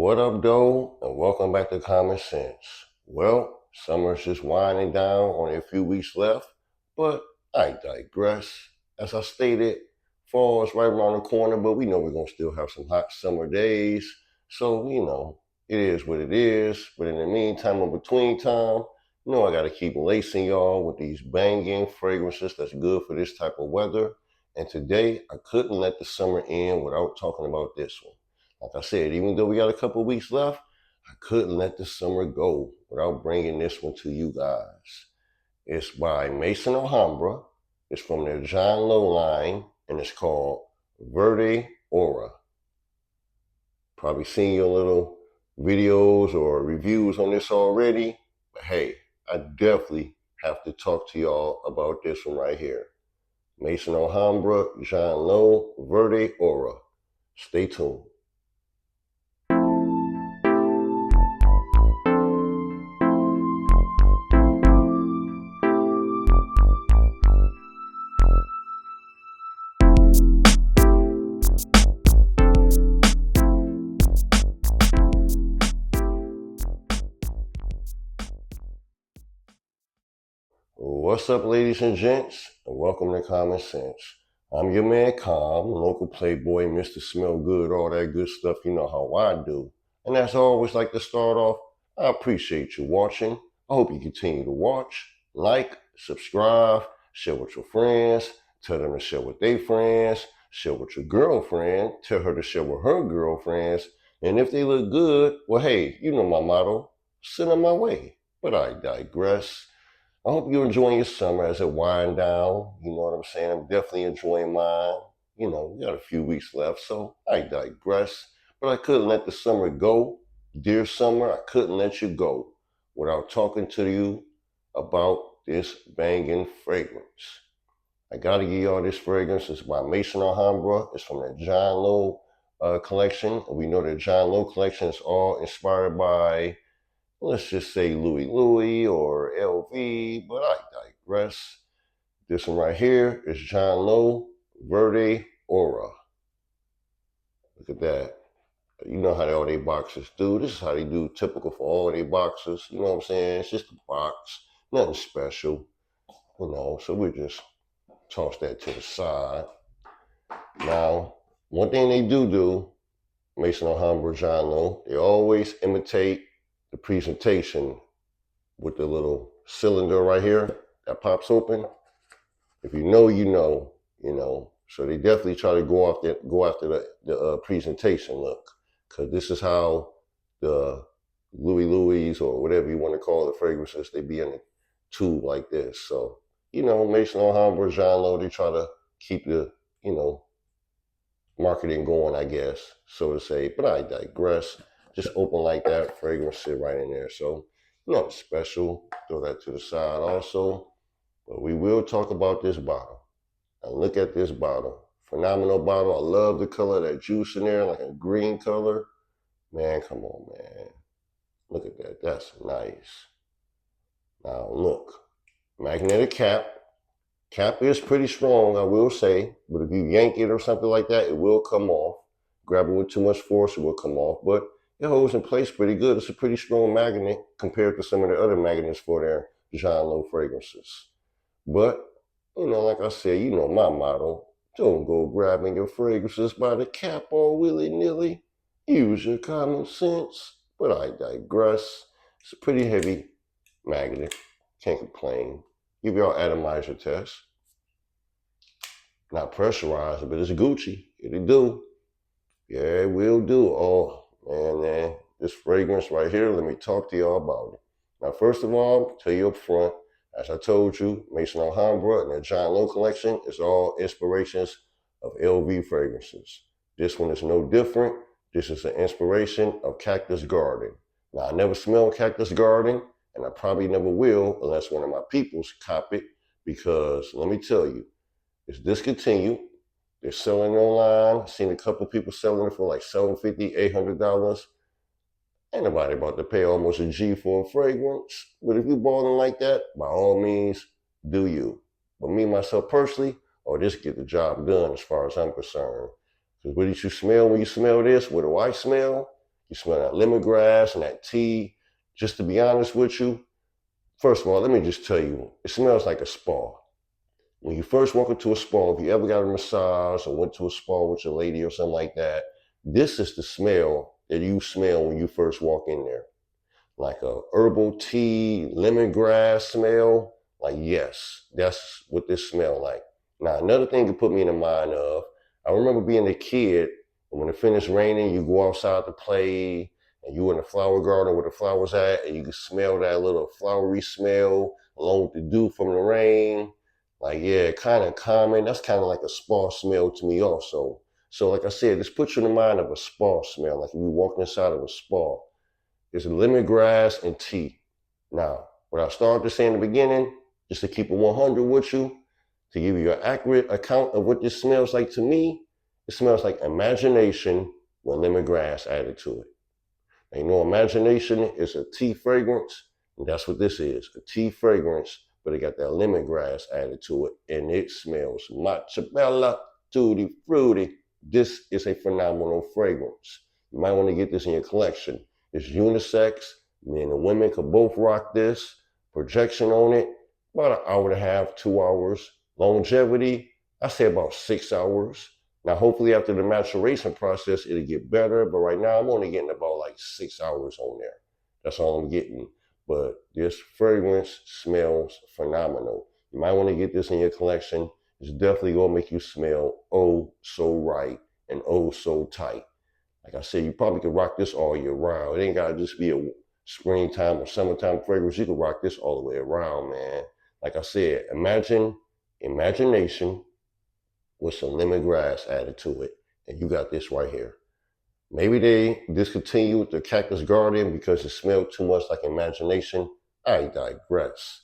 What up, though, and welcome back to Kalm&Scents. Well, summer's just winding down, only a few weeks left, but I digress. As I stated, fall is right around the corner, but we know we're going to still have some hot summer days. So, it is what it is. But in the meantime, in between time, I got to keep lacing y'all with these banging fragrances that's good for this type of weather. And today, I couldn't let the summer end without talking about this one. Like I said, even though we got a couple weeks left, I couldn't let the summer go without bringing this one to you guys. It's by Maison Alhambra. It's from their John Lowe line, and it's called Verde Aura. Probably seen your little videos or reviews on this already, but hey, I definitely have to talk to y'all about this one right here. Maison Alhambra, John Lowe, Verde Aura. Stay tuned. What's up, ladies and gents, and welcome to Kalm&Scents. I'm your man Kalm, local playboy, Mr. Smell Good, all that good stuff, you know how I do. And as I always like to start off, I appreciate you watching. I hope you continue to watch, like, subscribe, share with your friends, tell them to share with their friends, share with your girlfriend, tell her to share with her girlfriends, and if they look good, well, hey, you know my motto, send them my way. But I digress. I hope you're enjoying your summer as it winds down. You know what I'm saying? I'm definitely enjoying mine. We got a few weeks left, so I digress. But I couldn't let the summer go. Dear summer, I couldn't let you go without talking to you about this banging fragrance. I gotta give y'all this fragrance. It's by Maison Alhambra. It's from the John Lowe collection. We know the John Lowe collection is all inspired by, let's just say, Louis or LV, but I digress. This one right here is John Lowe Verde Aura. Look at that. You know how all their boxes do. This is how they do, typical for all their boxes. You know what I'm saying? It's just a box, nothing special. So we just toss that to the side. Now, one thing they do, Maison Alhambra, John Lowe, they always imitate the presentation with the little cylinder right here that pops open. If you know, you know. So they definitely try to go after the presentation look, because this is how the Louis or whatever you want to call the fragrances, they be in a tube like this. So, Maison Alhambra, John Lowe, they try to keep the, marketing going, I guess, so to say. But I digress. Just open like that, fragrance sit right in there. So, nothing special. Throw that to the side also. But we will talk about this bottle. Now look at this bottle. Phenomenal bottle. I love the color of that juice in there, like a green color. Man, come on, man. Look at that. That's nice. Now look. Magnetic cap. Cap is pretty strong, I will say. But if you yank it or something like that, it will come off. Grab it with too much force, it will come off. But it holds in place pretty good. It's a pretty strong magnet compared to some of the other magnets for their John Lowe fragrances. But, like I said, you know my motto. Don't go grabbing your fragrances by the cap all willy-nilly. Use your common sense. But I digress. It's a pretty heavy magnet. Can't complain. Give y'all atomizer test. Not pressurized, but it's Gucci. It'll do. Yeah, it will do. Oh, man, this fragrance right here, let me talk to y'all about it. Now, first of all, tell you up front, as I told you, Maison Alhambra and their John Lowe collection is all inspirations of LV fragrances. This one is no different. This is an inspiration of Cactus Garden. Now, I never smelled Cactus Garden, and I probably never will unless one of my peoples cop it, because let me tell you, it's discontinued. They're selling online. I've seen a couple people selling it for like $750, $800. Ain't nobody about to pay almost a G for a fragrance. But if you're balling like that, by all means, do you. But me, myself personally, this get the job done as far as I'm concerned. Because what did you smell when you smell this? What do I smell? You smell that lemongrass and that tea. Just to be honest with you, first of all, let me just tell you, it smells like a spa. When you first walk into a spa, if you ever got a massage or went to a spa with your lady or something like that, this is the smell that you smell when you first walk in there. Like a herbal tea, lemongrass smell. Like, yes, that's what this smell like. Now, another thing to put me in the mind of, I remember being a kid, and when it finished raining, you go outside to play, and you in the flower garden where the flowers at, and you can smell that little flowery smell along with the dew from the rain. Like, yeah, kind of calming. That's kind of like a spa smell to me also. So like I said, this puts you in the mind of a spa smell, like if you walking inside of a spa. It's lemongrass and tea. Now, what I started to say in the beginning, just to keep it 100 with you, to give you an accurate account of what this smells like to me, it smells like imagination with lemongrass added to it. Now, you know, imagination is a tea fragrance, and that's what this is, a tea fragrance, but it got that lemongrass added to it, and it smells mozzarella, tutti frutti. This is a phenomenal fragrance. You might want to get this in your collection. It's unisex. Men and women could both rock this. Projection on it, about an hour and a half, 2 hours. Longevity, I say about 6 hours. Now, hopefully after the maturation process, it'll get better. But right now, I'm only getting about like 6 hours on there. That's all I'm getting. But this fragrance smells phenomenal. You might want to get this in your collection. It's definitely going to make you smell oh so right and oh so tight. Like I said, you probably could rock this all year round. It ain't got to just be a springtime or summertime fragrance. You can rock this all the way around, man. Like I said, imagine imagination with some lemongrass added to it, and you got this right here. Maybe they discontinued the Cactus Garden because it smelled too much like imagination. I digress.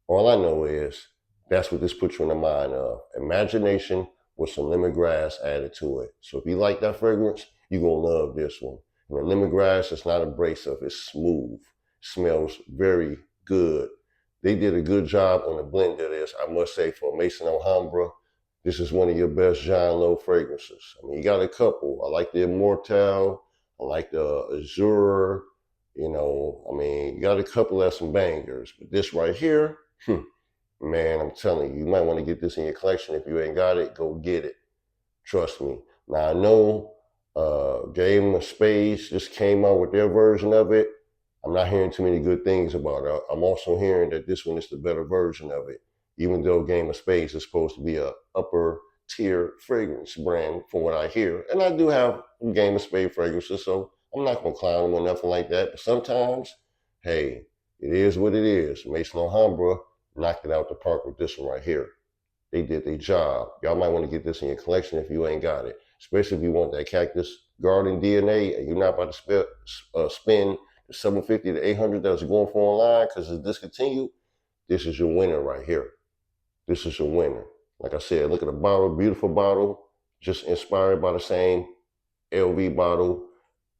All I know is that's what this puts you in the mind of. Imagination with some lemongrass added to it. So if you like that fragrance, you're going to love this one. And the lemongrass is not abrasive. It's smooth. Smells very good. They did a good job on the blend of this, I must say, for Maison Alhambra. This is one of your best John Lowe fragrances. I mean, you got a couple. I like the Immortelle. I like the Azure. You know, I mean, you got a couple of some bangers. But this right here, man, I'm telling you, you might want to get this in your collection. If you ain't got it, go get it. Trust me. Now, I know Game of Spades just came out with their version of it. I'm not hearing too many good things about it. I'm also hearing that this one is the better version of it, even though Game of Spades is supposed to be a upper tier fragrance brand from what I hear. And I do have Game of Spades fragrances, so I'm not going to clown them or nothing like that. But sometimes, hey, it is what it is. Maison Alhambra knocked it out the park with this one right here. They did their job. Y'all might want to get this in your collection if you ain't got it, especially if you want that Cactus Garden DNA and you're not about to spend the $750 to $800 that's going for online because it's discontinued. This is your winner right here. This is your winner. Like I said, look at the bottle, beautiful bottle, just inspired by the same LV bottle,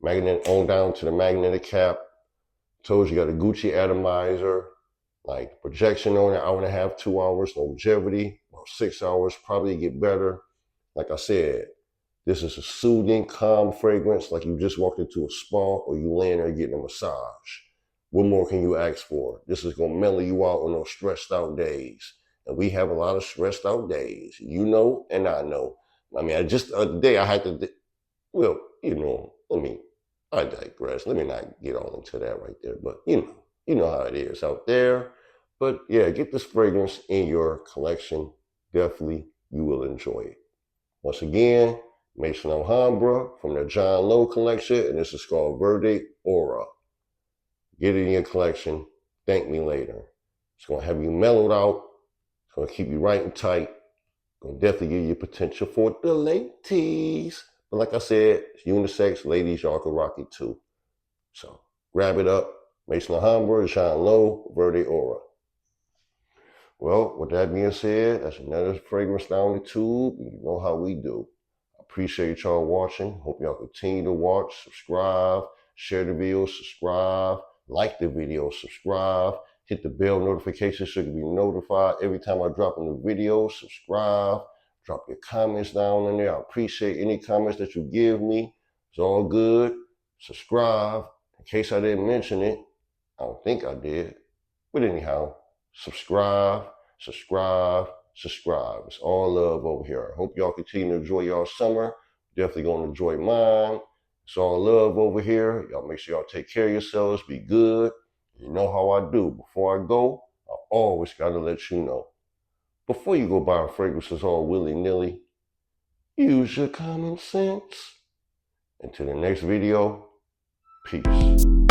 magnet on down to the magnetic cap. Told you got a Gucci atomizer, like projection on it, hour and a half, 2 hours, longevity, about 6 hours, probably get better. Like I said, this is a soothing, calm fragrance, like you just walked into a spa or you laying there getting a massage. What more can you ask for? This is gonna mellow you out on those stressed out days. And we have a lot of stressed out days. You know, and I know. I mean, just the other day I had to, well, you know, I digress. Let me not get all into that right there. But you know how it is out there. But yeah, get this fragrance in your collection. Definitely, you will enjoy it. Once again, Maison Alhambra from the John Lowe collection, and this is called Verde Aura. Get it in your collection. Thank me later. It's going to have you mellowed out. It's going to keep you right and tight. It's going to definitely give you potential for the ladies. But like I said, it's unisex. Ladies, y'all can rock it too. So grab it up. Maison Alhambra, John Lowe, Verde Aura. Well, with that being said, that's another fragrance down the tube. You know how we do. I appreciate y'all watching. Hope y'all continue to watch, subscribe, share the video, subscribe, like the video, subscribe, hit the bell notification so you can be notified every time I drop a new video. Subscribe, drop your comments down in there. I appreciate any comments that you give me. It's all good. subscribe. In case I didn't mention it, I don't think I did. But anyhow, subscribe, subscribe, subscribe. It's all love over here. I hope y'all continue to enjoy y'all summer. Definitely gonna enjoy mine. It's all love over here. Y'all make sure y'all take care of yourselves. Be good. You know how I do. Before I go, I always gotta let you know. Before you go buy fragrances all willy-nilly, use your common sense. Until the next video, peace.